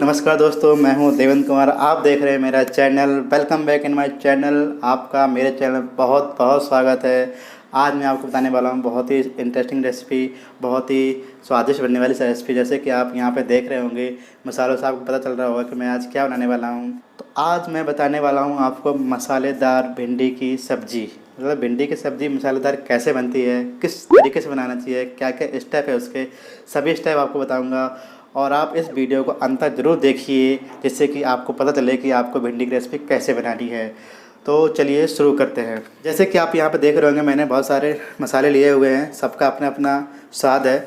नमस्कार दोस्तों, मैं हूं देवेंद्र कुमार। आप देख रहे हैं मेरा channel. Welcome back in my channel. आपका मेरे चैनल बहुत बहुत स्वागत है। आज मैं आपको बताने वाला हूं बहुत ही इंटरेस्टिंग रेसिपी, बहुत ही स्वादिष्ट बनने वाली रेसिपी। जैसे कि आप यहां पे देख रहे होंगे, मसालों से आपको पता चल रहा होगा कि मैं आज क्या बनाने वाला हूं। तो आज मैं बताने वाला हूं आपको मसालेदार भिंडी की सब्ज़ी। मतलब भिंडी की सब्ज़ी मसालेदार कैसे बनती है, किस तरीके से बनाना चाहिए, क्या क्या स्टेप है उसके, सभी स्टेप आपको बताऊँगा। और आप इस वीडियो को अंत तक ज़रूर देखिए, जिससे कि आपको पता चले कि आपको भिंडी की रेसिपी कैसे बनानी है। तो चलिए शुरू करते हैं। जैसे कि आप यहाँ पे देख रहे होंगे, मैंने बहुत सारे मसाले लिए हुए हैं, सबका अपना अपना स्वाद है।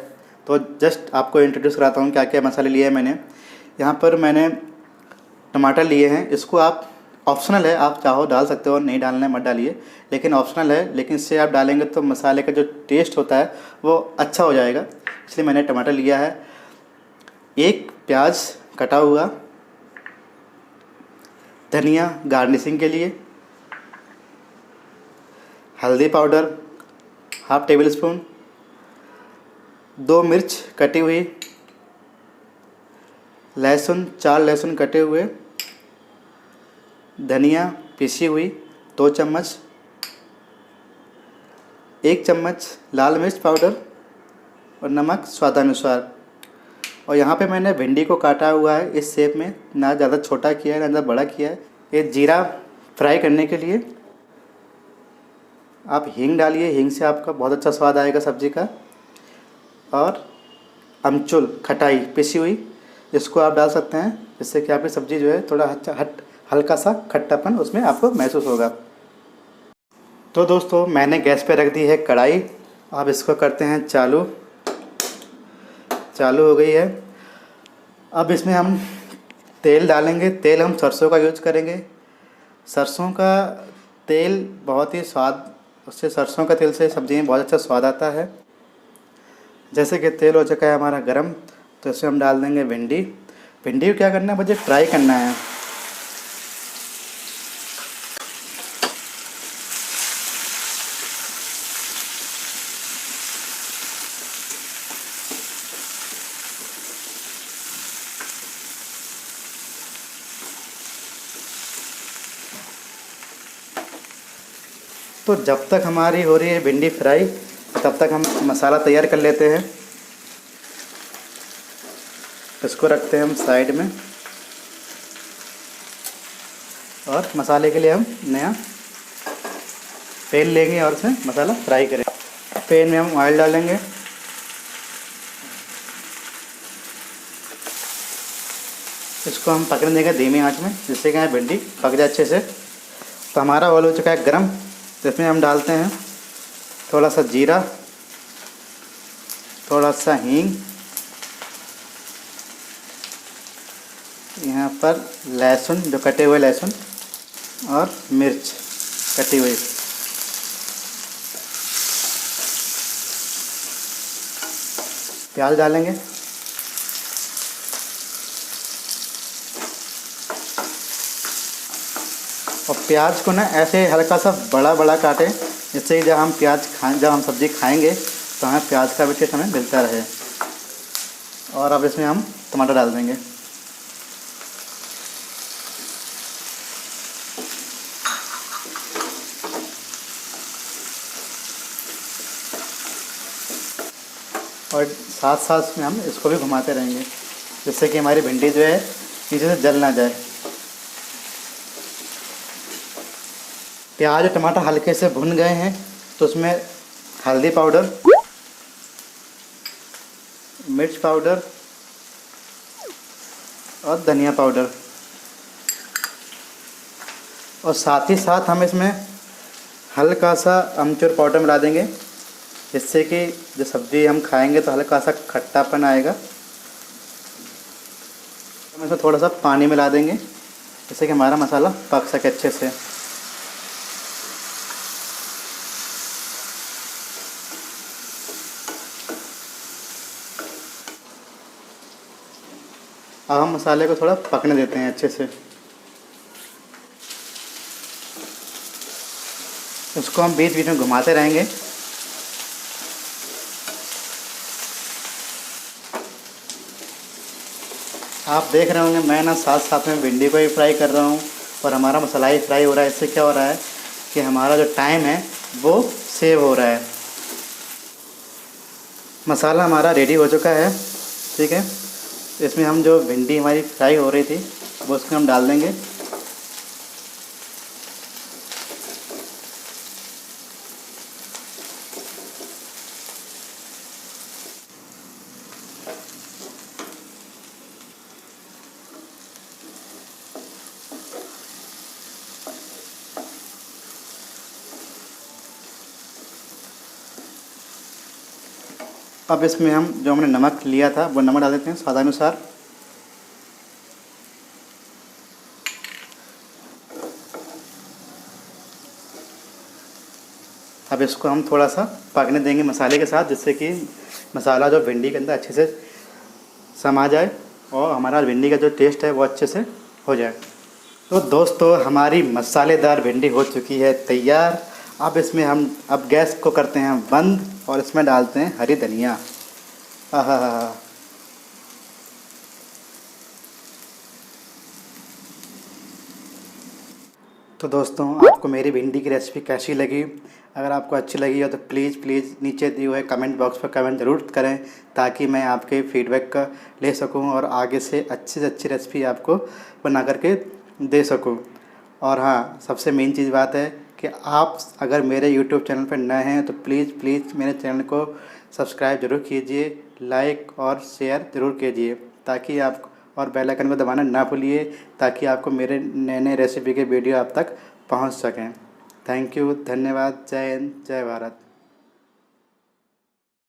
तो जस्ट आपको इंट्रोड्यूस कराता हूँ क्या क्या मसाले लिए हैं मैंने। यहाँ पर मैंने टमाटर लिए हैं। इसको आप ऑप्शनल है, आप चाहो डाल सकते हो, नहीं डालना है मत डालिए, लेकिन ऑप्शनल है। लेकिन इससे आप डालेंगे तो मसाले का जो टेस्ट होता है वो अच्छा हो जाएगा, इसलिए मैंने टमाटर लिया है। एक प्याज कटा हुआ, धनिया गार्निशिंग के लिए, हल्दी पाउडर हाफ टेबल स्पून, 2 मिर्च कटी हुई, लहसुन 4 लहसुन कटे हुए, धनिया पिसी हुई 2 चम्मच, 1 चम्मच लाल मिर्च पाउडर और नमक स्वादानुसार। और यहाँ पे मैंने भिंडी को काटा हुआ है इस शेप में, ना ज़्यादा छोटा किया है ना ज़्यादा बड़ा किया है। ये जीरा फ्राई करने के लिए। आप हींग डालिए, हींग से आपका बहुत अच्छा स्वाद आएगा सब्ज़ी का। और अमचूर खटाई पिसी हुई, इसको आप डाल सकते हैं, जिससे कि आपकी सब्ज़ी जो है थोड़ा हल्का सा खट्टापन उसमें आपको महसूस होगा। तो दोस्तों, मैंने गैस पे रख दी है कढ़ाई। अब इसको करते हैं चालू। चालू हो गई है। अब इसमें हम तेल डालेंगे। तेल हम सरसों का यूज करेंगे। सरसों का तेल बहुत ही स्वाद, उससे सरसों का तेल से सब्ज़ी में बहुत अच्छा स्वाद आता है। जैसे कि तेल हो चुका है हमारा गरम, तो इसमें हम डाल देंगे भिंडी। भिंडी को क्या करना है, मुझे फ्राई करना है। तो जब तक हमारी हो रही है भिंडी फ्राई, तब तक हम मसाला तैयार कर लेते हैं। इसको रखते हैं हम साइड में। और मसाले के लिए हम नया पैन लेंगे और उसमें मसाला फ्राई करेंगे। पैन में हम ऑयल डालेंगे। इसको हम पकने देंगे धीमी आंच में, जिससे कि भिंडी पक जाए अच्छे से। तो हमारा ऑयल हो चुका है गरम, तो इसमें हम डालते हैं थोड़ा सा जीरा, थोड़ा सा हींग, यहाँ पर लहसुन, जो कटे हुए लहसुन, और मिर्च कटी हुई। प्याज डालेंगे। और प्याज को ना ऐसे हल्का सा बड़ा बड़ा काटें, जिससे जब हम जब हम सब्ज़ी खाएंगे तो हमें प्याज का भी टेस्ट हमें मिलता रहे। और अब इसमें हम टमाटर डाल देंगे। और साथ साथ में हम इसको भी घुमाते रहेंगे, जिससे कि हमारी भिंडी जो है नीचे से जल ना जाए। प्याज और टमाटर हल्के से भुन गए हैं, तो उसमें हल्दी पाउडर, मिर्च पाउडर और धनिया पाउडर, और साथ ही साथ हम इसमें हल्का सा अमचूर पाउडर मिला देंगे, जिससे कि जो सब्ज़ी हम खाएंगे तो हल्का सा खट्टापन आएगा। हम इसमें थोड़ा सा पानी मिला देंगे, जिससे कि हमारा मसाला पक सके अच्छे से। अब हम मसाले को थोड़ा पकने देते हैं अच्छे से। उसको हम बीच बीच में घुमाते रहेंगे। आप देख रहे होंगे मैं ना साथ साथ में भिंडी को ही फ्राई कर रहा हूँ और हमारा मसाला ही फ्राई हो रहा है। इससे क्या हो रहा है कि हमारा जो टाइम है वो सेव हो रहा है। मसाला हमारा रेडी हो चुका है, ठीक है। इसमें हम जो भिंडी हमारी फ्राई हो रही थी वो उसमें हम डाल देंगे। अब इसमें हम जो हमने नमक लिया था वो नमक डाल देते हैं स्वादानुसार। अब इसको हम थोड़ा सा पकने देंगे मसाले के साथ, जिससे कि मसाला जो भिंडी के अंदर अच्छे से समा जाए और हमारा भिंडी का जो टेस्ट है वो अच्छे से हो जाए। तो दोस्तों हमारी मसालेदार भिंडी हो चुकी है तैयार। अब इसमें हम अब गैस को करते हैं बंद और इसमें डालते हैं हरी धनिया। आहा। तो दोस्तों आपको मेरी भिंडी की रेसिपी कैसी लगी? अगर आपको अच्छी लगी हो तो प्लीज़ नीचे दिए हुए कमेंट बॉक्स पर कमेंट ज़रूर करें, ताकि मैं आपके फीडबैक का ले सकूं और आगे से अच्छी रेसिपी आपको बना करके दे सकूं। और हाँ, सबसे मेन चीज़ बात है कि आप अगर मेरे यूट्यूब चैनल पर नए हैं तो प्लीज़ मेरे चैनल को सब्सक्राइब ज़रूर कीजिए, लाइक और शेयर ज़रूर कीजिए, ताकि आप और बेल आइकन को दबाना ना भूलिए, ताकि आपको मेरे नए रेसिपी के वीडियो आप तक पहुंच सकें। थैंक यू, धन्यवाद। जय हिंद, जय भारत।